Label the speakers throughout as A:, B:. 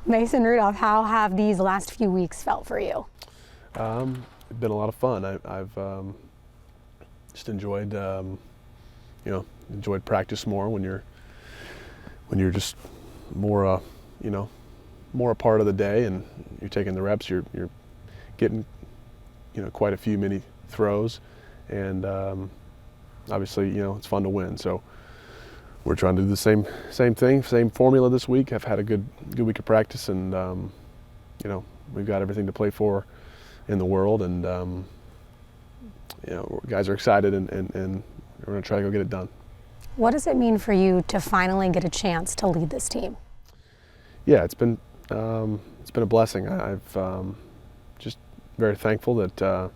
A: Mason Rudolph, how have these last few weeks felt for you?
B: It's been a lot of fun. I've just enjoyed, enjoyed practice more when you're just more, more a part of the day, and you're taking the reps. You're getting, quite a few mini throws, and obviously, it's fun to win. So we're trying to do the same thing, same formula this week. I've had a good week of practice, and we've got everything to play for in the world, and guys are excited, and we're going to try to go get it done.
A: What does it mean for you to finally get a chance to lead this team?
B: Yeah, it's been a blessing. I've just very thankful that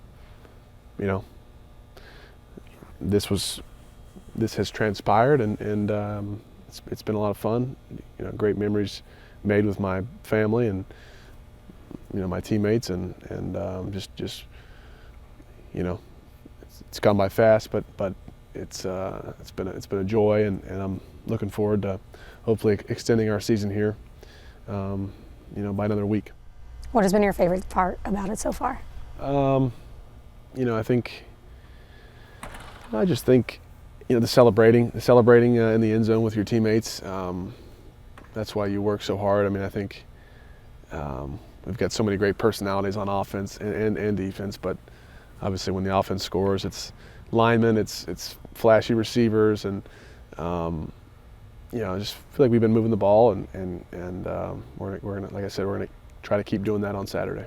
B: this has transpired, and it's been a lot of fun. Great memories made with my family and my teammates, and just it's gone by fast, but it's been a joy, and I'm looking forward to hopefully extending our season here, by another week.
A: What has been your favorite part about it so far?
B: I just think the celebrating in the end zone with your teammates. That's why you work so hard. I mean, I think we've got so many great personalities on offense and defense, but obviously when the offense scores, it's linemen, it's flashy receivers, and I just feel like we've been moving the ball, and we're gonna, like I said, we're gonna try to keep doing that on Saturday.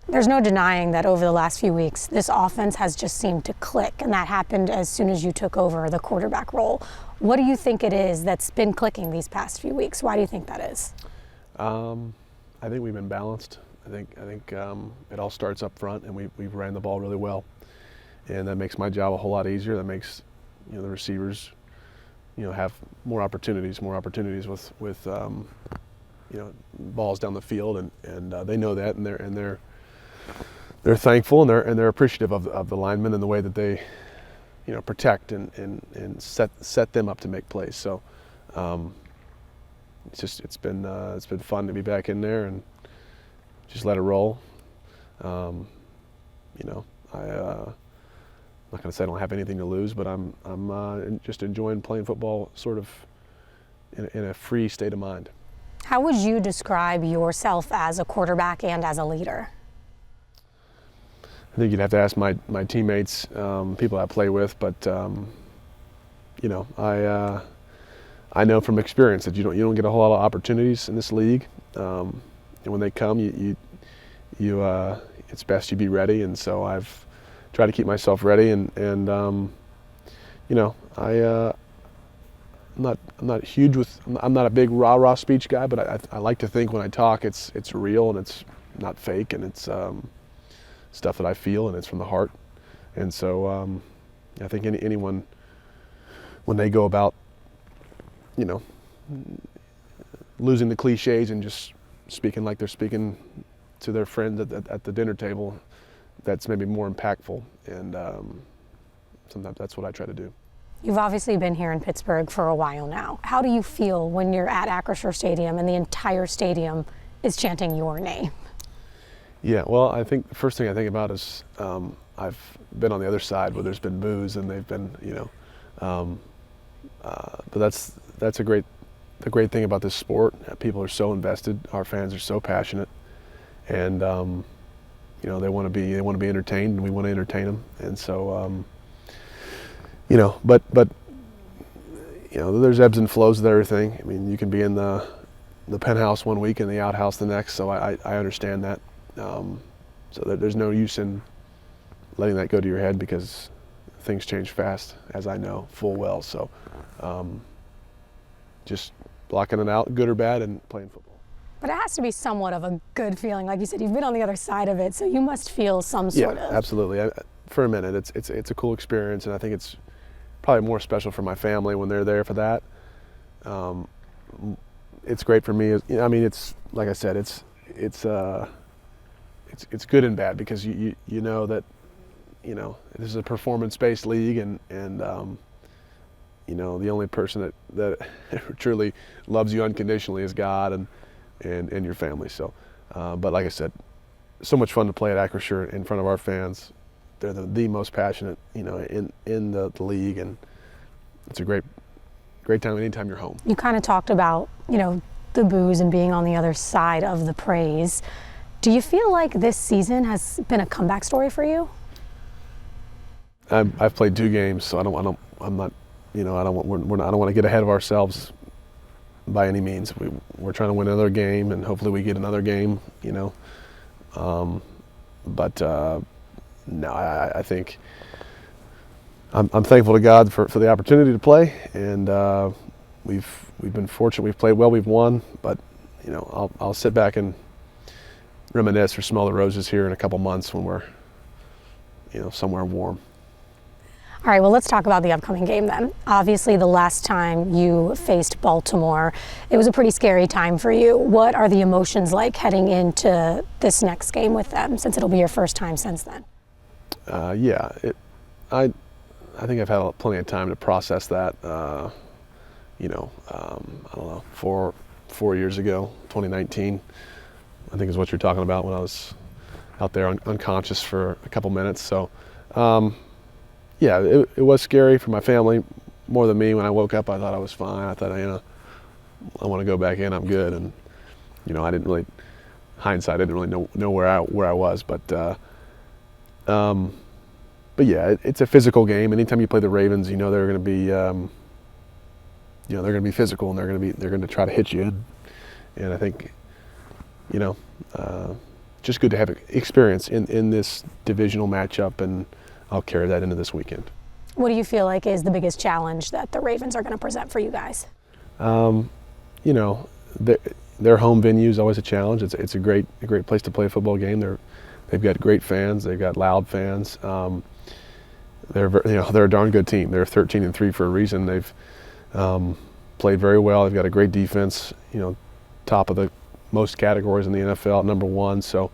A: There's no denying that over the last few weeks, this offense has just seemed to click, and that happened as soon as you took over the quarterback role. What do you think it is that's been clicking these past few weeks? Why do you think that is?
B: I think we've been balanced. I think it all starts up front, and we've ran the ball really well, and that makes my job a whole lot easier. That makes the receivers have more opportunities with balls down the field, and they know that, and they're thankful, and they're appreciative of the linemen and the way that they protect and set them up to make plays. So it's been fun to be back in there and just let it roll. I'm not going to say I don't have anything to lose, but I'm just enjoying playing football sort of in a free state of mind.
A: How would you describe yourself as a quarterback and as a leader?
B: I think you'd have to ask my teammates, people I play with, but I know from experience that you don't get a whole lot of opportunities in this league, and when they come, it's best you be ready, and so I've tried to keep myself ready, and I'm not a big rah-rah speech guy, but I like to think when I talk it's real, and it's not fake, and it's stuff that I feel, and it's from the heart. And so I think anyone, when they go about losing the cliches and just speaking like they're speaking to their friends at the dinner table, that's maybe more impactful, and sometimes that's what I try to do.
A: You've obviously been here in Pittsburgh for a while now. How do you feel when you're at Acrisure Stadium and the entire stadium is chanting your name?
B: Yeah, well, I think the first thing I think about is I've been on the other side where there's been boos, and they've been, but that's the great thing about this sport. People are so invested. Our fans are so passionate, and they want to be entertained, and we want to entertain them. And so but there's ebbs and flows with everything. I mean, you can be in the penthouse one week and the outhouse the next. So I understand that. So there's no use in letting that go to your head, because things change fast, as I know full well. So just blocking it out, good or bad, and playing football.
A: But it has to be somewhat of a good feeling. Like you said, you've been on the other side of it, so you must feel some sort of.
B: Yeah, absolutely. For a minute, it's a cool experience, and I think it's probably more special for my family when they're there for that. It's great for me. I mean, it's like I said, it's good and bad, because you know that this is a performance-based league, and the only person that truly loves you unconditionally is God, and and your family. So, but like I said, so much fun to play at Acrisure in front of our fans. They're the most passionate, in the league, and it's a great time anytime you're home.
A: You kind of talked about, the boos and being on the other side of the praise. Do you feel like this season has been a comeback story for you?
B: I've played 2 games, so I don't want to get ahead of ourselves by any means. We're trying to win another game, and hopefully we get another game. No, I think I'm thankful to God for the opportunity to play, and we've been fortunate. We've played well, we've won, but I'll sit back and reminisce or smell the roses here in a couple months when we're somewhere warm.
A: All right, well, let's talk about the upcoming game then. Obviously, the last time you faced Baltimore, it was a pretty scary time for you. What are the emotions like heading into this next game with them, since it'll be your first time since then?
B: I think I've had plenty of time to process that. I don't know, 4 years ago, 2019, I think is what you're talking about, when I was out there unconscious for a couple minutes. So, it was scary for my family more than me. When I woke up, I thought I was fine. I thought, I want to go back in. I'm good. And I didn't really, hindsight, I didn't really know where I was. But yeah, it's a physical game. Anytime you play the Ravens, they're going to be, they're going to be physical, and they're going to try to hit you. And I think, just good to have experience in this divisional matchup, and I'll carry that into this weekend.
A: What do you feel like is the biggest challenge that the Ravens are going to present for you guys?
B: Their home venue is always a challenge. It's a great place to play a football game. They've got great fans. They've got loud fans. They're a darn good team. They're 13-3 for a reason. They've played very well. They've got a great defense. Top of the most categories in the NFL, #1. So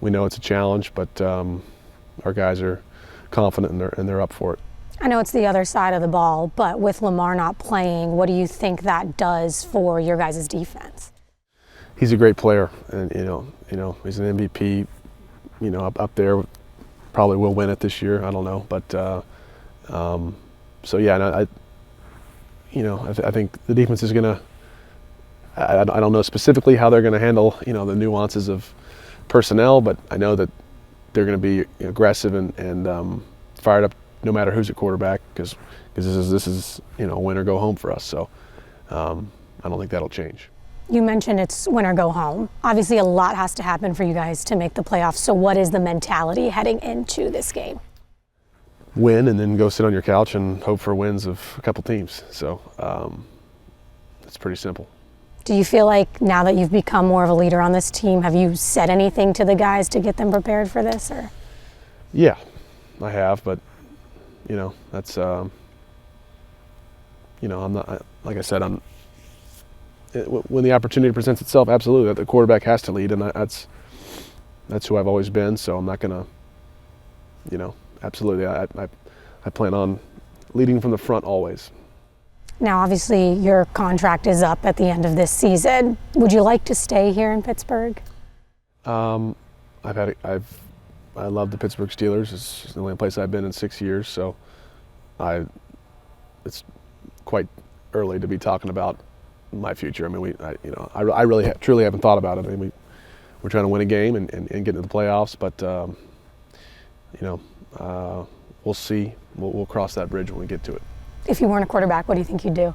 B: we know it's a challenge, but our guys are confident, and they're up for it.
A: I know it's the other side of the ball, but with Lamar not playing, what do you think that does for your guys' defense?
B: He's a great player, and he's an MVP. Up there, probably will win it this year. I don't know, but so yeah, I think the defense is gonna. I don't know specifically how they're going to handle the nuances of personnel, but I know that they're going to be aggressive and fired up no matter who's at quarterback, because this is win or go home for us. So I don't think that'll change.
A: You mentioned it's win or go home. Obviously, a lot has to happen for you guys to make the playoffs. So what is the mentality heading into this game?
B: Win, and then go sit on your couch and hope for wins of a couple teams. So it's pretty simple.
A: Do you feel like now that you've become more of a leader on this team, have you said anything to the guys to get them prepared for this? Or?
B: Yeah, I have, but that's I'm not, like I said, when the opportunity presents itself, absolutely, the quarterback has to lead, and that's who I've always been. So I'm not gonna, absolutely, I plan on leading from the front always.
A: Now, obviously, your contract is up at the end of this season. Would you like to stay here in Pittsburgh?
B: I love the Pittsburgh Steelers. It's the only place I've been in 6 years, so it's quite early to be talking about my future. I mean, I really truly haven't thought about it. I mean, we're trying to win a game and get into the playoffs, but we'll see. We'll cross that bridge when we get to it.
A: If you weren't a quarterback, what do you think you'd do?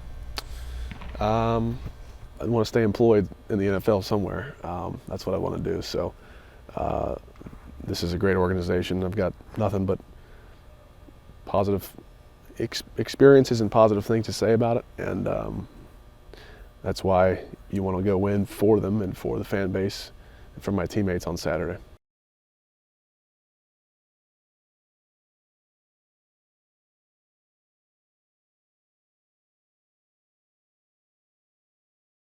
B: I'd want to stay employed in the NFL somewhere. That's what I want to do. So this is a great organization. I've got nothing but positive experiences and positive things to say about it. And that's why you want to go win for them and for the fan base and for my teammates on Saturday.